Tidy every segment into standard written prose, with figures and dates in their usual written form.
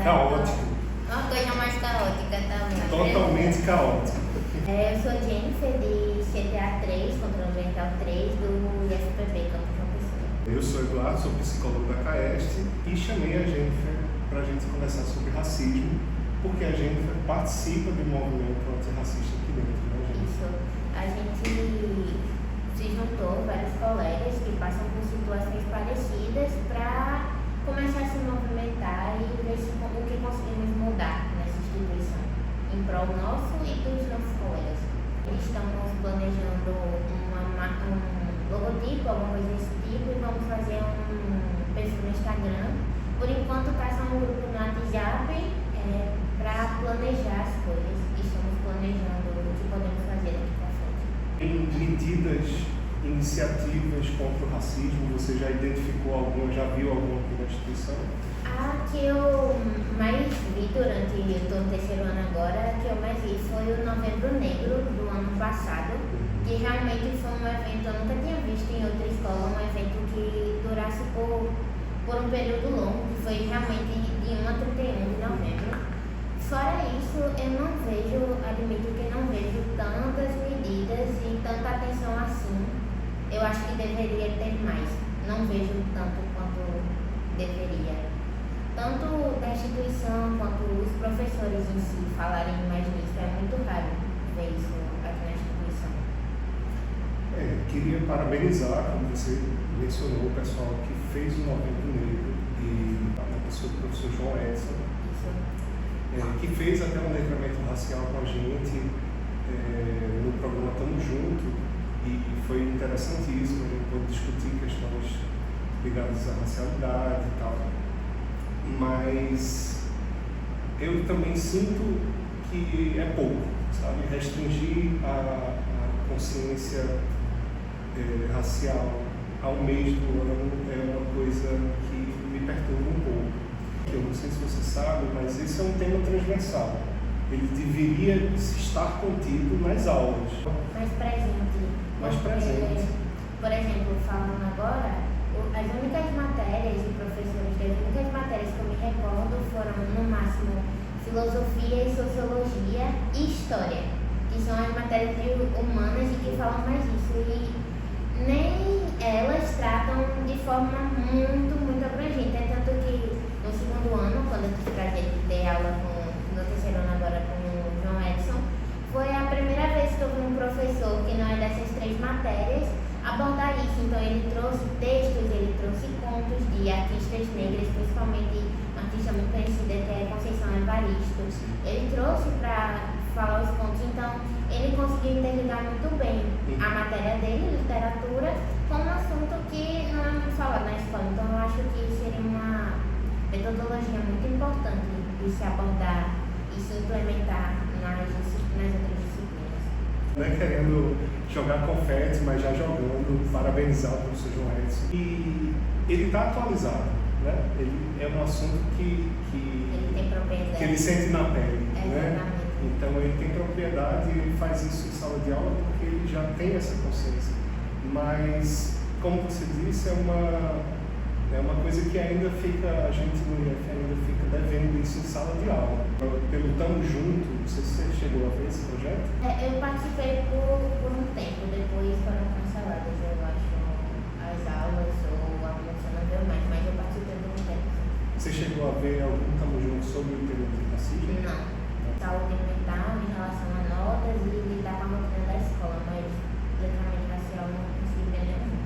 Caótico. Uma coisa mais caótica também. Totalmente caótico. Eu sou Jennifer, de CTA 3, Controle Ambiental 3, do IFPB, Campo João Pessoa. Eu sou Eduardo, sou psicólogo da CAEST e chamei a Jennifer para a gente conversar sobre racismo, porque a Jennifer participa do movimento antirracista aqui dentro, né, gente? Isso. A gente se juntou, vários colegas que passam por situações parecidas, para começar a se movimentar e ver o que conseguimos mudar nessa instituição, em prol nosso e dos nossos colegas. Estamos planejando um logotipo, alguma coisa desse tipo, e vamos fazer um perfil no Instagram. Por enquanto está só um grupo no WhatsApp para planejar as coisas, e estamos planejando o que podemos fazer daqui para frente. Em medidas, iniciativas contra o racismo, você já identificou alguma, já viu alguma aqui na instituição? A que eu mais vi durante, eu estou no terceiro ano agora, a que eu mais vi foi o Novembro Negro do ano passado, que realmente foi um evento, eu nunca tinha visto em outra escola, um evento que durasse por um período longo, que foi realmente de 1 a 31 de novembro. Fora isso, eu não vejo, admito que não vejo tantas medidas e tanta atenção assim. Eu acho que deveria ter mais, não vejo tanto quanto deveria. Tanto da instituição quanto os professores em si falarem mais nisso, é muito raro ver isso aqui na instituição. Queria parabenizar, como você mencionou, o pessoal que fez o Novembro Negro e a pessoa do professor João Edson, que fez até um letramento racial com a gente no programa Tamo Junto, e foi interessantíssimo, a gente pôde discutir questões ligadas à racialidade e tal. Mas eu também sinto que é pouco, sabe? Restringir a consciência racial ao mês do ano é uma coisa que me perturba um pouco. Eu não sei se você sabe, mas esse é um tema transversal. Ele deveria estar contido nas aulas. Mais presente. Mais presente. Por exemplo, falando agora, as únicas matérias de professores, as únicas matérias que eu me recordo foram, no máximo, filosofia e sociologia e história, que são as matérias humanas e que falam mais disso. E nem elas tratam de forma muito abrangente. É tanto que no segundo ano, quando eu tive prazer de ter aula no terceiro ano agora com o João Edson, foi a primeira vez que eu vi um professor que não é dessas 3 matérias abordar isso. Então ele trouxe textos, ele trouxe contos de artistas negras, principalmente uma artista muito conhecida que é Conceição Evaristo. Ele trouxe para falar os contos, então ele conseguiu interligar muito bem a matéria dele, literatura, com um assunto que não é muito falado na escola. Então eu acho que seria uma metodologia muito importante de se abordar e se implementar nas outras disciplinas. Não é querendo jogar confete, mas já jogando, parabenizar o professor João Edson. E ele está atualizado, né? Ele é um assunto que ele tem propriedade, que ele sente na pele, né? Exatamente. Então ele tem propriedade e ele faz isso em sala de aula porque ele já tem essa consciência. Mas, como você disse, é uma coisa que ainda fica, a gente no IF ainda fica devendo isso em sala de aula. Pelo Tamo Junto, não sei se você chegou a ver esse projeto? Eu participei por um tempo, depois foram canceladas, eu acho, as aulas ou a promoção não deu mais, mas eu participei por um tempo. Você chegou a ver algum Tamo Junto sobre o tema de racismo? Não. Saúde mental em relação a notas e lidar com a rotina da escola, mas letramento racial não consegui ver nenhum.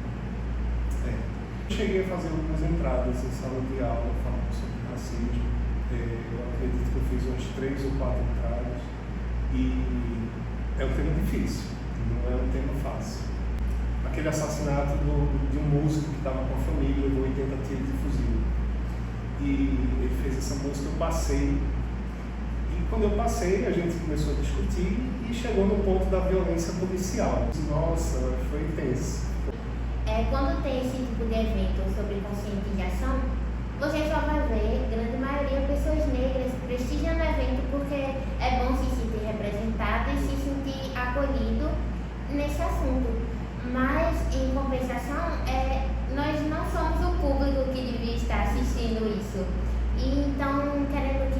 Cheguei a fazer algumas entradas em sala de aula falando sobre racismo. Eu acredito que eu fiz umas 3 ou 4 entradas e é um tema difícil, não é um tema fácil. Aquele assassinato de um músico que estava com a família, levou 80 tiros de fuzil. E ele fez essa música, eu passei. E quando eu passei, a gente começou a discutir e chegou no ponto da violência policial. Nossa, foi intenso. Quando tem esse tipo de evento sobre conscientização, você só vai ver, grande maioria, pessoas negras prestigiando o evento porque é bom se sentir representado e se sentir acolhido nesse assunto. Mas, em compensação, nós não somos o público que devia estar assistindo isso. E então, querendo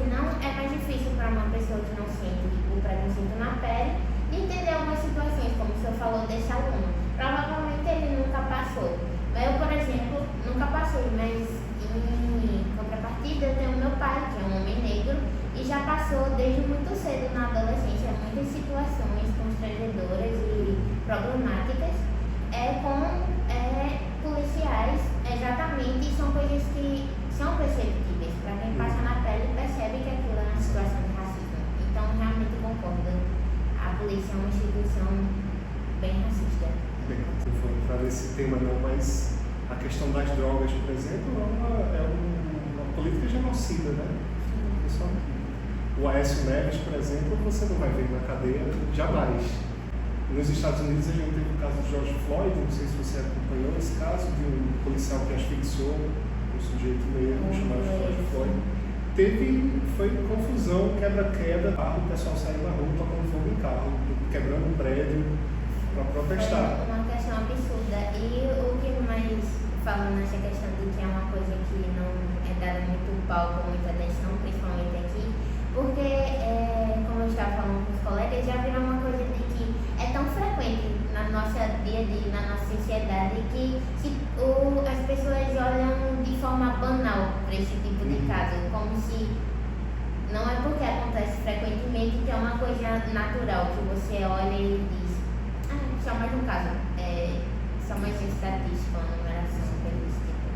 para uma pessoa que não sente o preconceito na pele de entender algumas situações, como o senhor falou desse aluno. Provavelmente ele nunca passou. Eu, por exemplo, nunca passei, mas em contrapartida eu tenho meu pai, que é um homem negro, e já passou desde muito cedo na adolescência muitas situações constrangedoras e problemáticas com policiais, exatamente, são coisas que são perceptíveis. Para quem passa na pele percebe que aquilo é uma situação de racismo. Então, realmente concordo. A polícia é uma instituição bem racista. Bem, não vou entrar nesse tema não, mas a questão das drogas, por exemplo, é uma política genocida, né? O Aécio Neves, por exemplo, você não vai ver na cadeia jamais. Nos Estados Unidos a gente teve o caso de George Floyd, não sei se você acompanhou esse caso, de um policial que asfixiou um sujeito negro chamado George Floyd. Foi confusão, quebra-queda, o pessoal saiu na rua tocando fogo em carro, quebrando um prédio para protestar. É uma questão absurda. E o que mais falando nessa questão de que é uma coisa que não é dada muito palco, muita atenção, principalmente aqui, porque, como eu estava falando com os colegas, já virou uma coisa de que é tão frequente na nossa dia a dia, na nossa sociedade, que as pessoas olham de forma banal para esse tipo de caso, como se não é porque acontece frequentemente que é uma coisa natural, que você olha e diz, só mais um caso, só mais uma estatística, uma numeração, coisa desse tipo.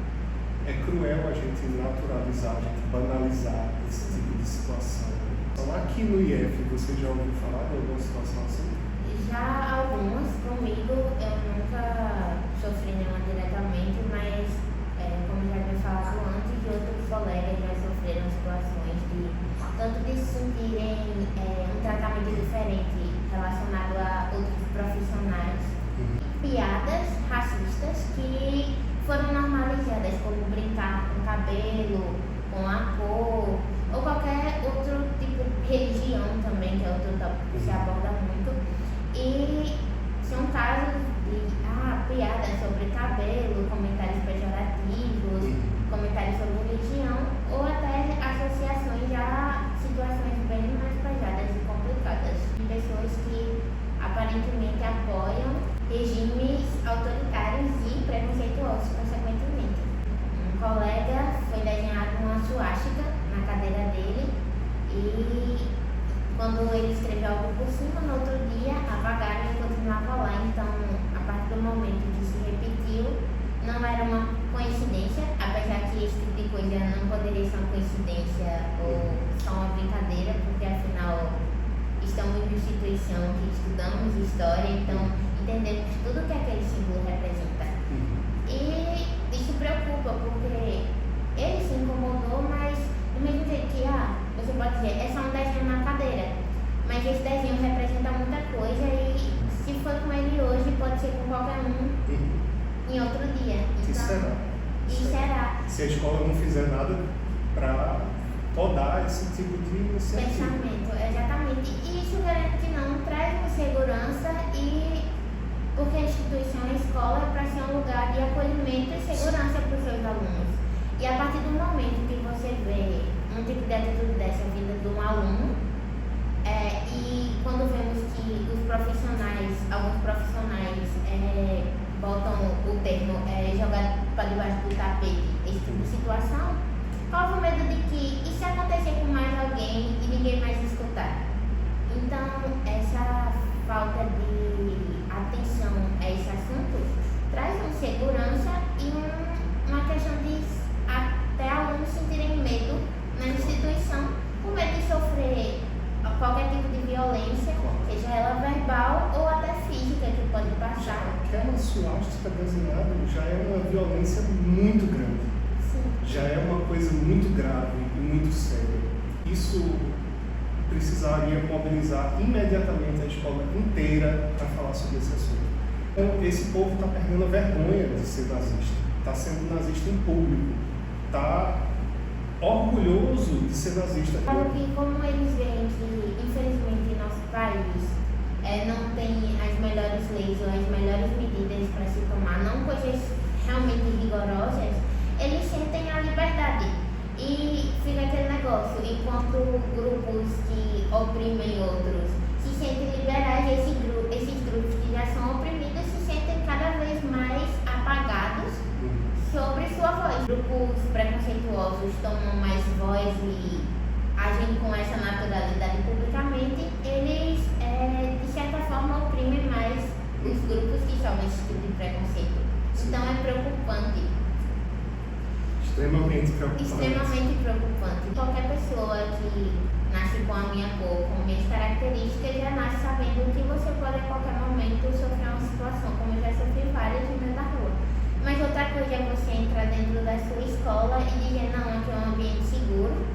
É cruel a gente naturalizar, a gente banalizar esse tipo de situação. Então, aqui no IF, você já ouviu falar de alguma situação assim? Já algumas comigo, eu nunca sofri nenhuma diretamente, mas como já havia falado antes, outros colegas já sofreram situações tanto de se sentirem um tratamento diferente relacionado a outros profissionais, piadas racistas que foram normalizadas, como brincar com o cabelo, com a cor, ou qualquer outro tipo de religião também, que é outro tópico que se aborda muito. E são casos de piadas sobre cabelo, comentários pejorativos, comentários sobre religião, ou até associações a situações bem mais pesadas e complicadas, de pessoas que aparentemente apoiam regimes autoritários e preconceituosos, consequentemente. Um colega foi desenhado uma suástica na cadeira dele e quando ele escreveu algo por cima, no outro dia apagaram e continuava lá. Então, a partir do momento que se repetiu, não era uma coincidência, apesar que esse tipo de coisa não poderia ser uma coincidência ou só uma brincadeira, porque afinal estamos em uma instituição que estudamos história, então entendemos tudo que aquele símbolo representa. E isso preocupa, porque ele se incomodou, mas do mesmo jeito que você pode dizer, é só um desenho na cadeira, mas esse desenho representa muita coisa e se for com ele hoje, pode ser com qualquer um em outro dia. Então, E será? Se a escola não fizer nada para podar esse tipo de iniciativa. Pensamento, exatamente. E isso, garanto que não, traz uma segurança porque a instituição, a escola, é para ser um lugar de acolhimento e segurança para os seus alunos. E a partir do momento que você vê um tipo de atitude dessa vida de um aluno, e quando vemos que os profissionais, alguns profissionais botam o termo jogar para debaixo do tapete esse tipo de situação, houve o medo de que e se acontecer com mais alguém e ninguém mais escutar. Então, essa falta de atenção a esse assunto traz uma insegurança e uma questão de até alunos sentirem medo na instituição, por medo de sofrer qualquer tipo de violência, seja ela verbal ou até física, que pode passar. Aquela suástica desenhada já é uma violência muito grande. Sim. Já é uma coisa muito grave e muito séria. Isso precisaria mobilizar imediatamente a escola inteira para falar sobre esse assunto. Então, esse povo está perdendo a vergonha de ser nazista, está sendo nazista em público, está orgulhoso de ser nazista. Porque como eles veem que, infelizmente, nosso país não tem as melhores leis ou as melhores medidas para se tomar, não coisas realmente rigorosas, eles sentem a liberdade. E fica aquele negócio. negócio, enquanto grupos que oprimem outros se sentem liberais, esses grupos que já são oprimidos se sentem cada vez mais apagados sobre sua voz. Grupos preconceituosos tomam mais voz e agem com essa naturalidade publicamente, eles, de certa forma, oprimem mais os grupos que sofrem esse tipo de preconceito. Então é preocupante. Extremamente preocupante. Extremamente preocupante. Qualquer pessoa que nasce com a minha cor, com minhas características, já nasce sabendo que você pode a qualquer momento sofrer uma situação, como eu já sofri várias no meio da rua. Mas outra coisa é você entrar dentro da sua escola e dizer, não, aqui é um ambiente seguro.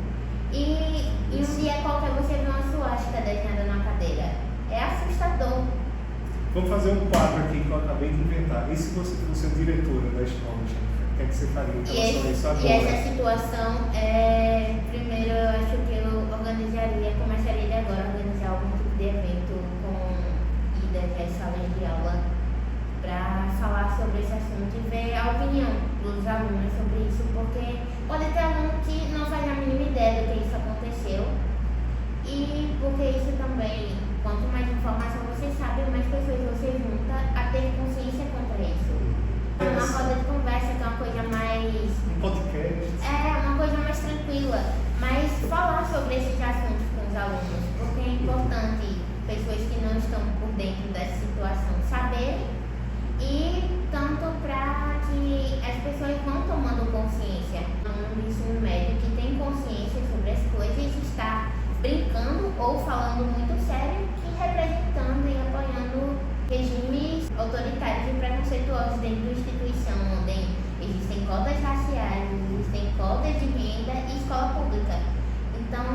E um dia qualquer você vê uma suástica desenhada na cadeira. É assustador. Vamos fazer um quadro aqui que eu acabei de inventar. E se você fosse a diretora da escola, Jennifer? O que é que você faria em relação a isso agora? E essa situação, primeiro eu acho que eu começaria de agora a organizar algum tipo de evento com idas às salas de aula para falar sobre esse assunto e ver a opinião dos alunos sobre isso, porque pode ter aluno que não faz a mínima ideia do que isso aconteceu e porque isso também, quanto mais informação você sabe, mais pessoas você junta a ter consciência contra isso. Uma roda de conversa que é uma coisa mais... Um podcast. Uma coisa mais tranquila, mas falar sobre esses assuntos com os alunos, porque é importante pessoas que não estão por dentro dessa situação saberem e tanto para que as pessoas vão tomando consciência. Um ensino médio que tem consciência sobre as coisas está brincando ou falando muito sério e representando e apoiando regimes autoritários e preconceituosos dentro da instituição, onde existem cotas raciais, existem cotas de renda e escola pública. Então,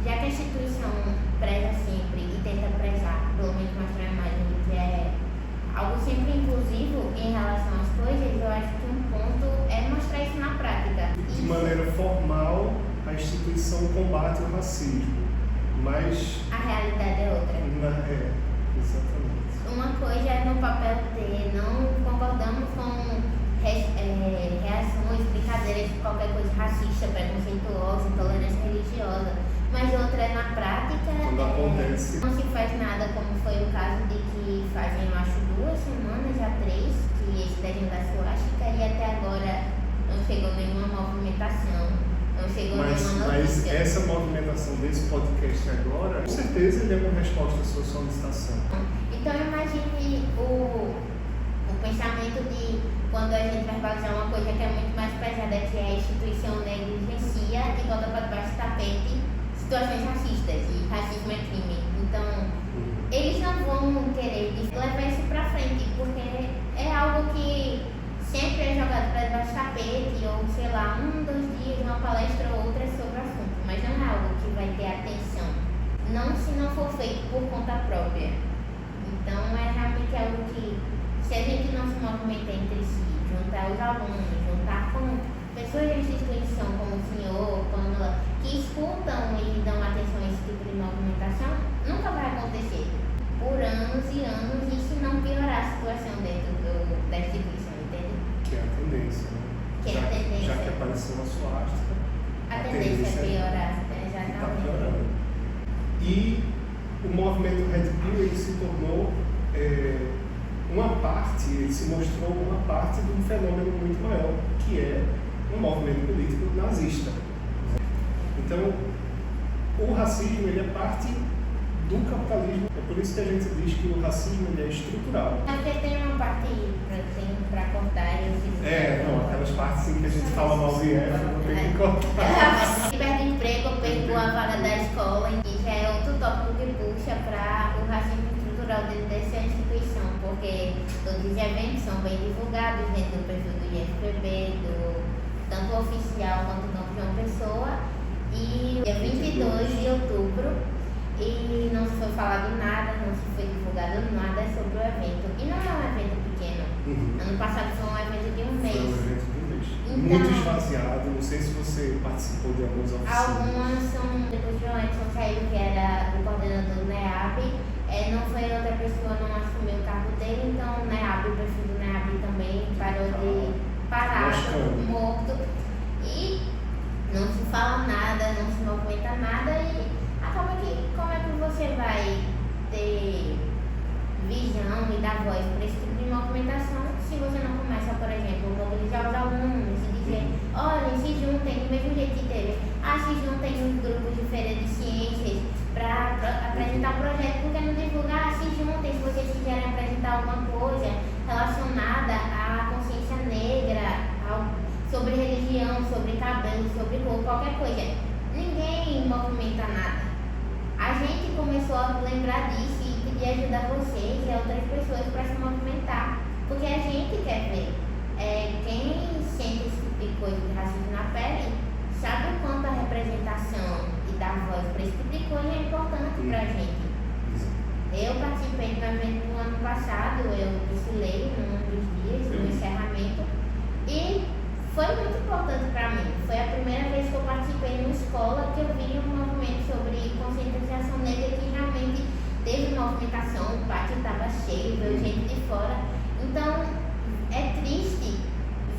já que a instituição preza sempre e tenta prezar, pelo menos mostrar a imagem de que é algo sempre inclusivo em relação às coisas, eu acho que um ponto é mostrar isso na prática. De maneira formal, a instituição combate o racismo, mas... A realidade é outra. Exatamente. Uma coisa é no papel ter, não concordamos com reações, brincadeiras de qualquer coisa racista, preconceituosa, intolerância religiosa, mas outra é na prática, quando acontece. Não se faz nada, como foi o caso de que fazem, eu acho, 2 semanas, já 3, que esse desenho da suástica e até agora não chegou nenhuma movimentação, não chegou nenhuma notícia. Mas essa movimentação desse podcast agora, com certeza ele é uma resposta à sua solicitação. Então imagine o pensamento de quando a gente vai fazer uma coisa que é muito mais pesada, que é a instituição negligencia e bota para debaixo do tapete situações racistas, e racismo é crime. Então, eles não vão querer levar isso para frente, porque é algo que sempre é jogado para debaixo do tapete, ou sei lá, 1, 2 dias, uma palestra ou outra sobre o assunto, mas não é algo que vai ter atenção, não se não for feito por conta própria. Então, é realmente algo que, se a gente não se movimenta entre si, juntar os alunos, juntar com pessoas de instituição como o senhor, Pamela, que escutam e dão atenção a esse tipo de movimentação, nunca vai acontecer por anos e anos, e se não piorar a situação dentro da instituição, entende? Que é a tendência, né? Que é a tendência. Já que apareceu uma suástica, A tendência é piorar, exatamente. Está piorando. E o movimento Red Pill ele se tornou ele se mostrou uma parte de um fenômeno muito maior, que é um movimento político nazista. Então, o racismo ele é parte do capitalismo. É por isso que a gente diz que o racismo ele é estrutural. Porque tem uma parte para cortar e aquelas partes em que a gente fala mal de Éfano, tem que cortar. Perde emprego, pegou a vaga da escola, e já é outro tópico que puxa para o racismo estrutural dentro dessa instituição, porque todos os eventos são bem divulgados dentro do perfil do IFPB, tanto oficial quanto do João Pessoa, e dia 22 de outubro, e não se foi falado nada, não se foi divulgado nada sobre o evento. E não é um evento pequeno. Ano passado foi um evento de 1 mês. Foi um evento de 1 mês. Então, muito esvaziado, não sei se você participou de algumas oficinas. Algumas são, depois de o Edson saiu, que era o coordenador do NEAB, não foi outra pessoa, não assumiu o cargo dele, então o NEAB, o perfil do NEAB também parou de parado, morto, e não se fala nada, não se se movimenta nada e acaba que como é que você vai ter visão e dar voz para esse tipo de movimentação se você não começa, por exemplo, mobilizar os alunos e dizer, olha, se juntem, do mesmo jeito que teve, se juntem nos grupos de feira de ciências para apresentar um projeto, porque não divulgar, se juntem se vocês quiserem apresentar alguma coisa relacionada à consciência negra, sobre religião, sobre cabelo, sobre cor, qualquer coisa. Ninguém movimenta nada. A gente começou a lembrar disso e pedir ajuda a vocês e a outras pessoas para se movimentar, porque a gente quer ver. Quem sente esse tipo de coisa de racismo na pele sabe o quanto a representação e dar voz para esse tipo de coisa é importante para a gente. Eu participei do evento no ano passado, eu desfilei num dos dias, no encerramento, e foi muito importante para mim. Foi a primeira vez que eu participei numa escola que eu vi um movimento sobre conscientização negra que realmente teve movimentação, o pátio estava cheio, veio gente de fora. Então, é triste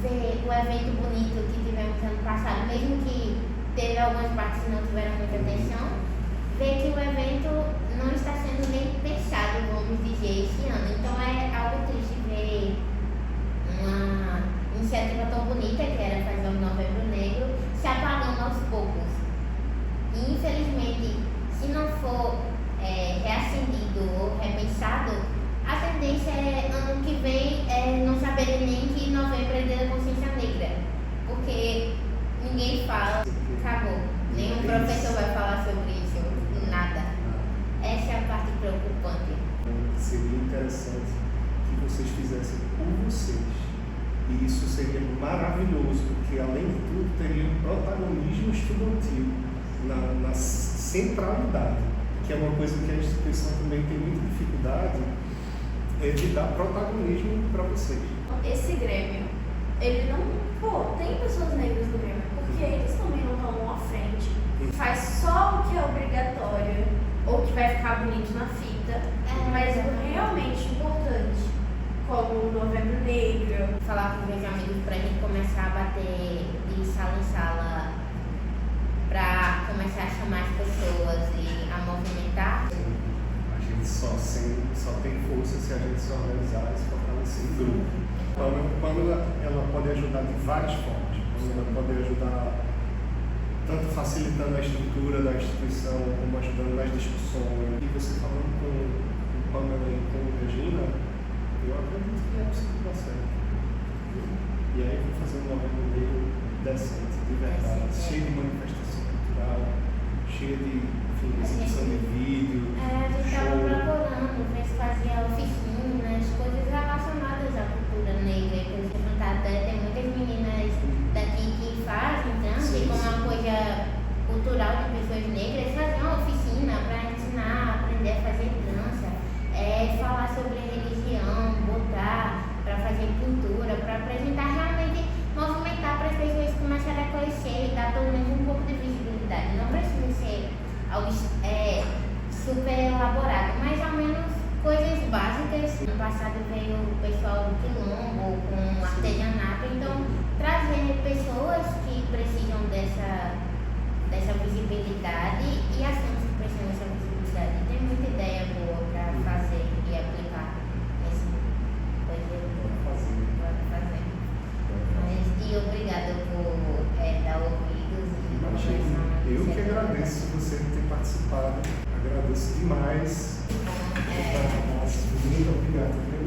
ver o evento bonito que tivemos ano passado, mesmo que teve algumas partes que não tiveram muita atenção, ver que o evento não está sendo nem pensado, vamos dizer, esse ano. Então, é algo triste ver uma iniciativa tão bonita que era fazer o Novembro Negro se apagando aos poucos. E infelizmente, se não for reacendido ou repensado, a tendência é ano que vem não saberem nem que novembro é dia da consciência negra, porque ninguém fala, acabou. Nenhum professor vai falar sobre isso, nada. Essa é a parte preocupante. Seria interessante que vocês fizessem por vocês. E isso seria maravilhoso, porque além de tudo teria um protagonismo estudantil na centralidade, que é uma coisa que a instituição também tem muita dificuldade de dar protagonismo para vocês. Esse Grêmio, ele não... tem pessoas negras no Grêmio, porque eles também não tomam à frente. Faz só o que é obrigatório, ou que vai ficar bonito na fita, mas o realmente importante, como o Novembro Negro. Falar com meus amigos pra gente começar a bater de sala em sala, pra começar a chamar as pessoas e a movimentar. A gente só tem força se a gente se organizar e se fortalecer em grupo. Pamela, ela pode ajudar de várias formas. Ela pode ajudar tanto facilitando a estrutura da instituição, como ajudando nas discussões. E você falando com Pamela e com Regina, eu acredito que é possível dar certo. E aí vou fazer um Novembro Negro decente, de verdade, cheio de manifestação cultural, cheio de exibição de vídeo. A gente estava procurando ver se fazia oficinas, coisas relacionadas à cultura negra, por exemplo, tem muitas meninas daqui que fazem dança, como uma coisa cultural de pessoas negras, fazer uma oficina para ensinar, aprender a fazer dança, falar sobre religião, botar, para fazer pintura, para apresentar, realmente movimentar para as pessoas começarem a conhecer e dar pelo menos um pouco de visibilidade. Não precisa ser algo super elaborado, mas ao menos coisas básicas. No passado veio o pessoal do Quilombo com artesanato, então trazer pessoas que precisam dessa visibilidade e ações que precisam dessa visibilidade. Tem muita ideia boa para fazer e aplicar nessa coisa. Bora fazer. E obrigada por dar ouvidos e conversar. Eu que agradeço você ter participado, agradeço demais. Muito obrigado.